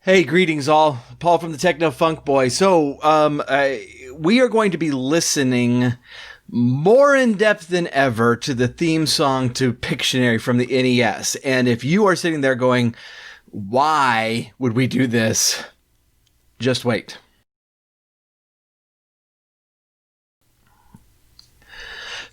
Hey, greetings all. Paul from the Techno Funk Boy. So, we are going to be listening more in depth than ever to the theme song to Pictionary from the NES. And if you are sitting there going, why would we do this? Just wait.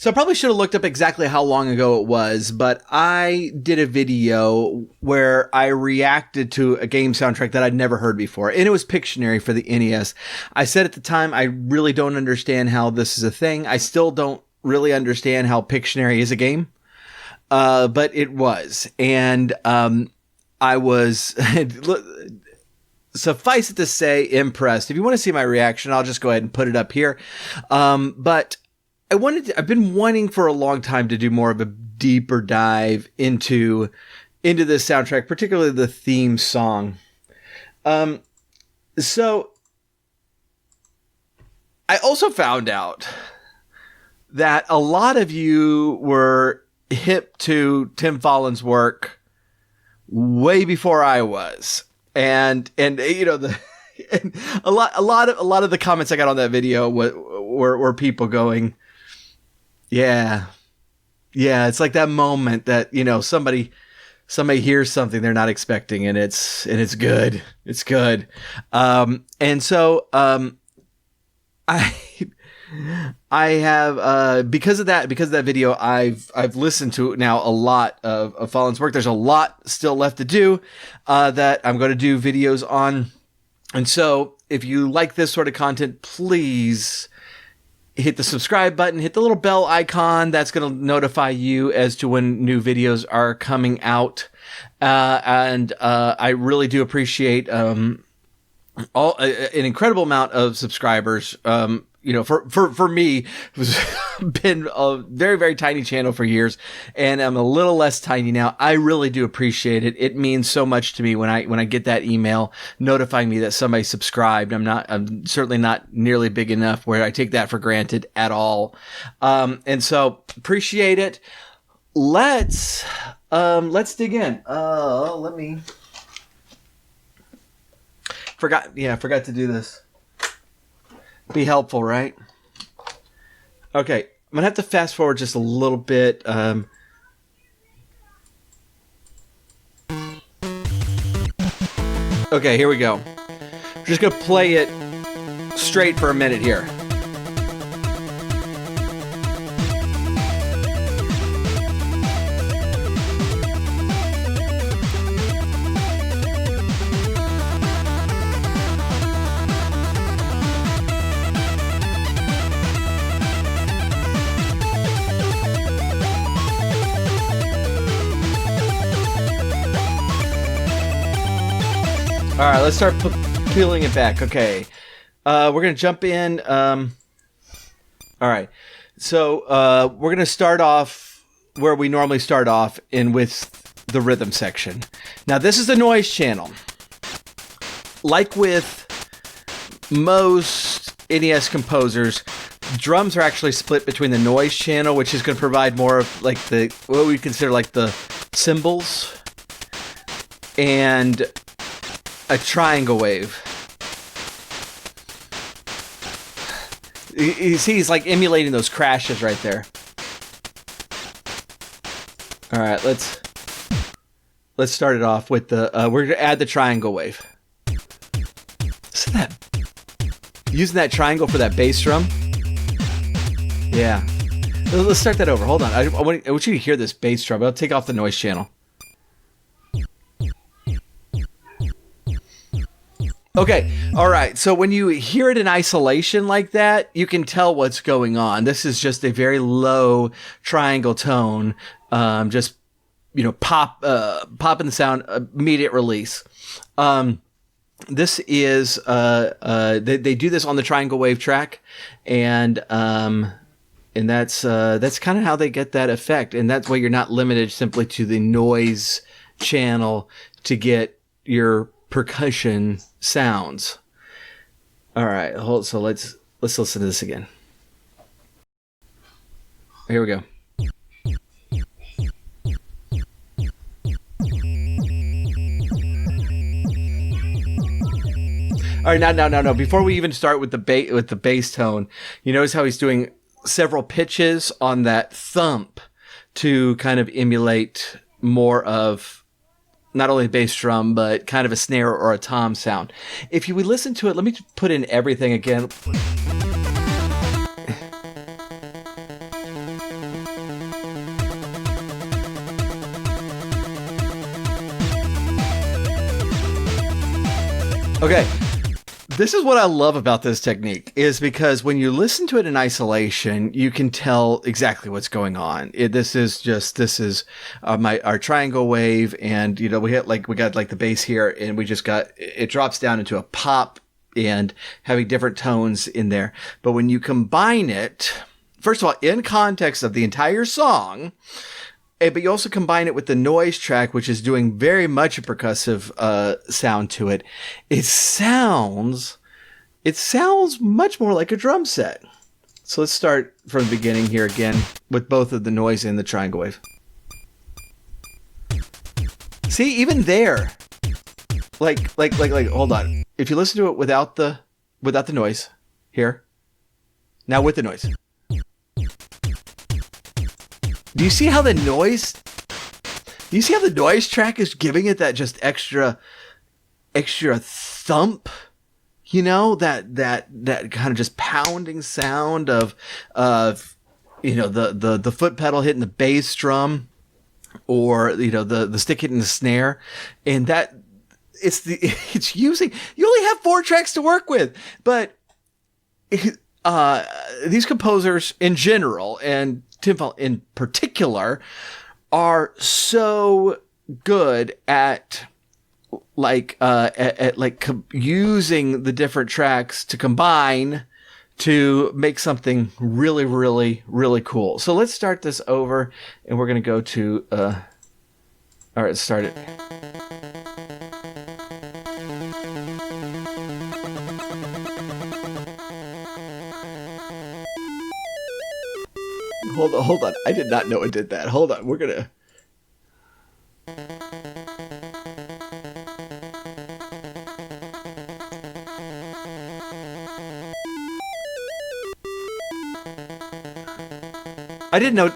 So I probably should have looked up exactly how long ago it was, but I did a video where I reacted to a game soundtrack that I'd never heard before, and it was Pictionary for the NES. I said at the time, I really don't understand how this is a thing. I still don't really understand how Pictionary is a game, but it was. And I was, suffice it to say, impressed. If you want to see my reaction, I'll just go ahead and put it up here. But I've been wanting for a long time to do more of a deeper dive into this soundtrack, particularly the theme song. So I also found out that a lot of you were hip to Tim Follin's work way before I was. And you know, and a lot of the comments I got on that video were people going, Yeah, it's like that moment that, you know, somebody hears something they're not expecting, and it's good. It's good. And so I have because of that video, I've listened to now a lot of Follin's work. There's a lot still left to do that I'm going to do videos on. And so if you like this sort of content, please hit the subscribe button, hit the little bell icon. That's going to notify you as to when new videos are coming out. And I really do appreciate an incredible amount of subscribers. You know, for me, who's been a very, very tiny channel for years, and I'm a little less tiny now. I really do appreciate it. It means so much to me when I get that email notifying me that somebody subscribed. I'm certainly not nearly big enough where I take that for granted at all. And so appreciate it. Let's dig in. Forgot to do this. Be helpful, right? Okay, I'm gonna have to fast forward just a little bit. Okay, here we go. I'm just gonna play it straight for a minute here. All right, let's start peeling it back. Okay, we're going to jump in. All right, so we're going to start off where we normally start off with the rhythm section. Now, this is the noise channel. Like with most NES composers, drums are actually split between the noise channel, which is going to provide more of like what we consider like the cymbals, and a triangle wave. You see, he's like emulating those crashes right there. All right, let's start it off with the. We're gonna add the triangle wave. Listen to that. Using that triangle for that bass drum. Yeah. Let's start that over. Hold on. I want you to hear this bass drum. I'll take off the noise channel. Okay, all right, so when you hear it in isolation like that, you can tell what's going on. This is just a very low triangle tone, just, you know, popping the sound, immediate release. This is, they do this on the triangle wave track, and that's kind of how they get that effect, and that's why you're not limited simply to the noise channel to get your percussion sounds. All right, so let's listen to this again. Here we go. right, no. Before we even start with the bass tone, you notice how he's doing several pitches on that thump to kind of emulate more of not only a bass drum, but kind of a snare or a tom sound. If you would listen to it, let me put in everything again. Okay, this is what I love about this technique, is because when you listen to it in isolation, you can tell exactly what's going on. This is our triangle wave, and we got the bass here, and we just got it drops down into a pop and having different tones in there. But when you combine it, first of all, in context of the entire song. But you also combine it with the noise track, which is doing very much a percussive sound to it. It sounds much more like a drum set. So let's start from the beginning here again with both of the noise and the triangle wave. See, even there, like, hold on. If you listen to it without the noise here, now with the noise. Do you see how the noise track is giving it that just extra thump? That kind of just pounding sound of the foot pedal hitting the bass drum, or the stick hitting the snare, and that it's using. You only have 4 tracks to work with, but these composers in general, and Tim Follin in particular, are so good at using the different tracks to combine to make something really, really, really cool. So let's start this over, and we're going to go to all right, let's start it. Hold on. I did not know it did that. Hold on. We're gonna. I didn't know.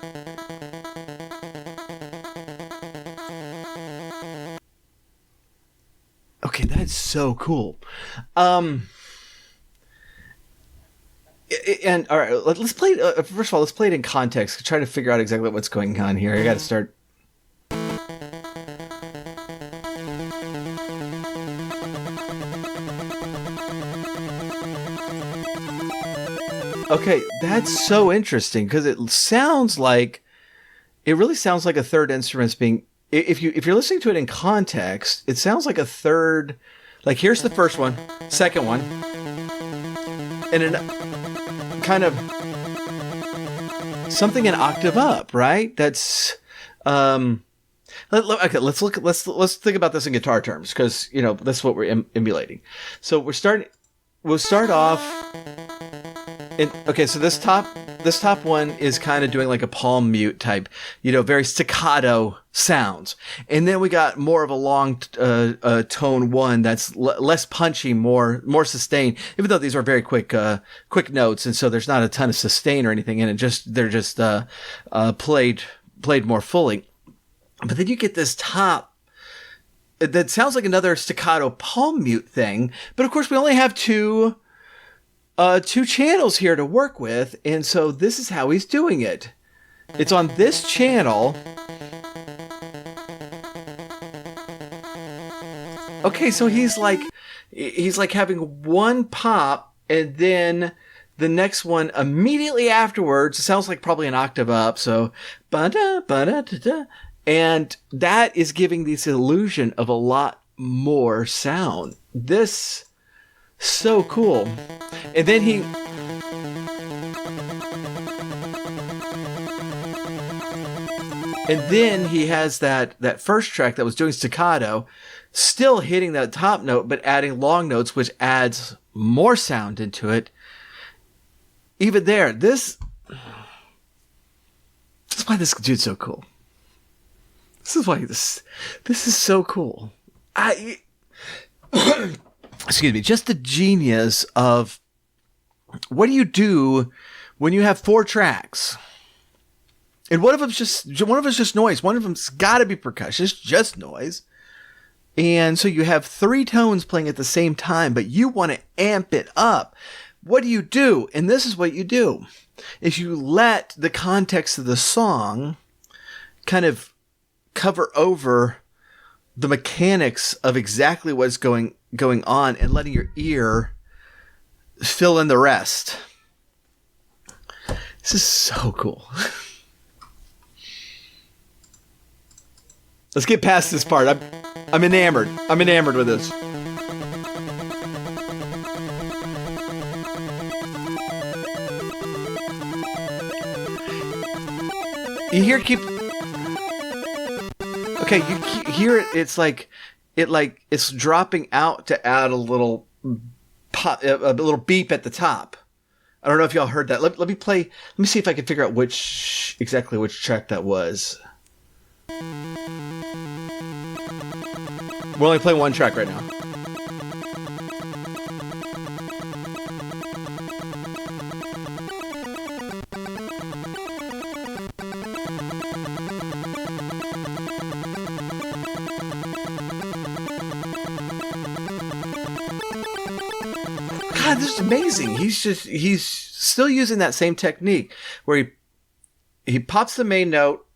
Okay, that's so cool. And all right, let's play it. First of all, let's play it in context. Try to figure out exactly what's going on here. I got to start. Okay, that's so interesting because it really sounds like a third instrument's being. If you're listening to it in context, it sounds like a third. Like here's the first one, second one, and kind of something an octave up, right? That's okay. Let's think about this in guitar terms, because that's what we're emulating. So we'll start off okay, so this top one is kind of doing like a palm mute type, very staccato sounds. And then we got more of a long tone one that's less punchy, more sustained, even though these are very quick notes. And so there's not a ton of sustain or anything in it. They're just played more fully. But then you get this top that sounds like another staccato palm mute thing. But of course we only have two channels here to work with, and so this is how he's doing it. It's on this channel. Okay, so he's like having one pop, and then the next one immediately afterwards. It sounds like probably an octave up. So ba-da, ba-da, da-da, and that is giving this illusion of a lot more sound. This so cool. And then he has that first track that was doing staccato, still hitting that top note, but adding long notes, which adds more sound into it. Even there, this is why this dude's so cool. This is why this is so cool. excuse me, just the genius of what do you do when you have 4 tracks? And one of them's just noise. One of them's got to be percussion. It's just noise. And so you have 3 tones playing at the same time, but you want to amp it up. What do you do? And this is what you do. Is you let the context of the song kind of cover over the mechanics of exactly what's going on and letting your ear fill in the rest. This is so cool. Let's get past this part. I'm enamored. I'm enamored with this. You hear okay, you hear it. It's like it's dropping out to add a little pop, a little beep at the top. I don't know if y'all heard that. Let me play. Let me see if I can figure out exactly which track that was. We're only playing one track right now. God, this is amazing. He's still using that same technique where he pops the main note,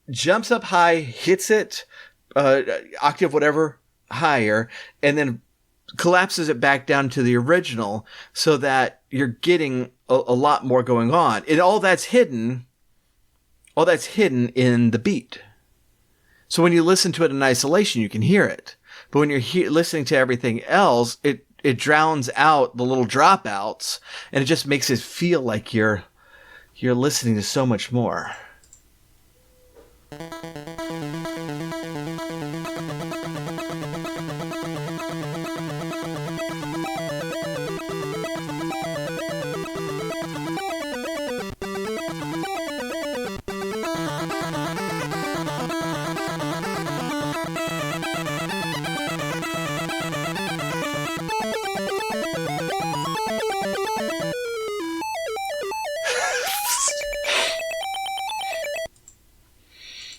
jumps up high, hits it octave whatever higher, and then collapses it back down to the original so that you're getting a lot more going on. And all that's hidden in the beat. So when you listen to it in isolation, you can hear it. But when you're listening to everything else, it drowns out the little dropouts, and it just makes it feel like you're listening to so much more.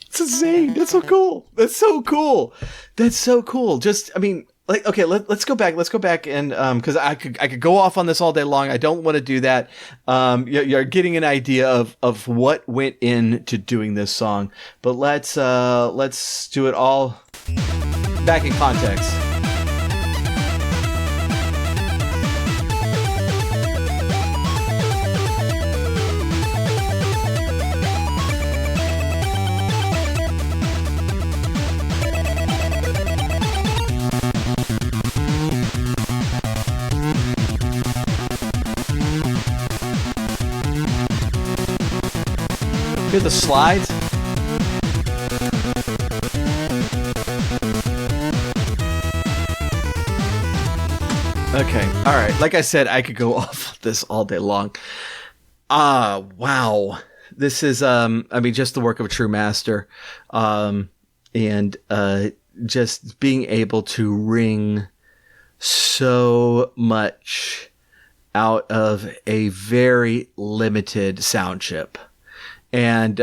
It's insane. That's so cool. That's so cool. That's so cool. Just, I mean, like, okay, let's go back. Let's go back and, cause I could go off on this all day long. I don't want to do that. You're getting an idea of what went into doing this song, but let's do it all back in context. Hear the slides? Okay, all right. Like I said, I could go off this all day long. Wow. This is, I mean, just the work of a true master. And just being able to wring so much out of a very limited sound chip. And,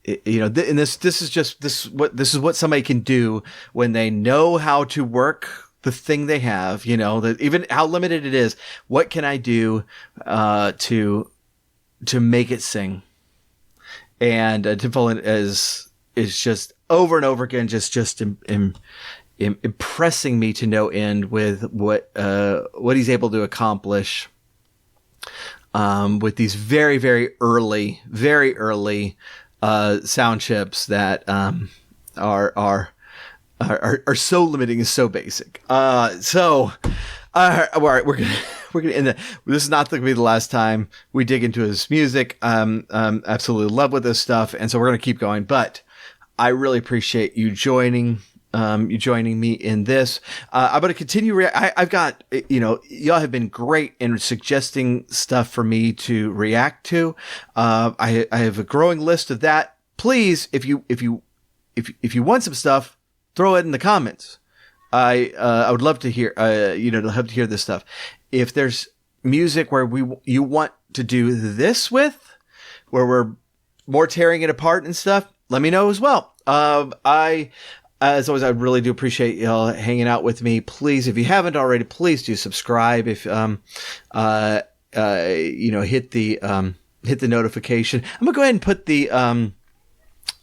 you know, and this is what somebody can do when they know how to work the thing they have, you know, that even how limited it is. What can I do, to make it sing? And, Tim Follin is just over and over again, just impressing me to no end with what he's able to accomplish. With these very, very early sound chips that are so limiting and so basic. So all right, we're gonna end that. This is not going to be the last time we dig into his music. Absolutely love with this stuff, and so we're gonna keep going. But I really appreciate you joining me in this. I'm going to continue. I've got, you know, y'all have been great in suggesting stuff for me to react to. I have a growing list of that. Please, if you want some stuff, throw it in the comments. I would love to hear, love to hear this stuff. If there's music where you want to do this with, where we're more tearing it apart and stuff, let me know as well. As always, I really do appreciate y'all hanging out with me. Please, if you haven't already, please do subscribe. If hit the notification. I'm gonna go ahead and put the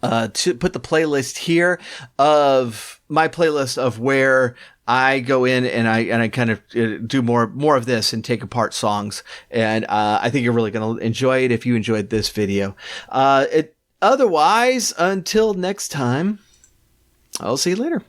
playlist here of my playlist of where I go in and I kind of do more of this and take apart songs. And I think you're really going to enjoy it if you enjoyed this video. Otherwise, until next time, I'll see you later.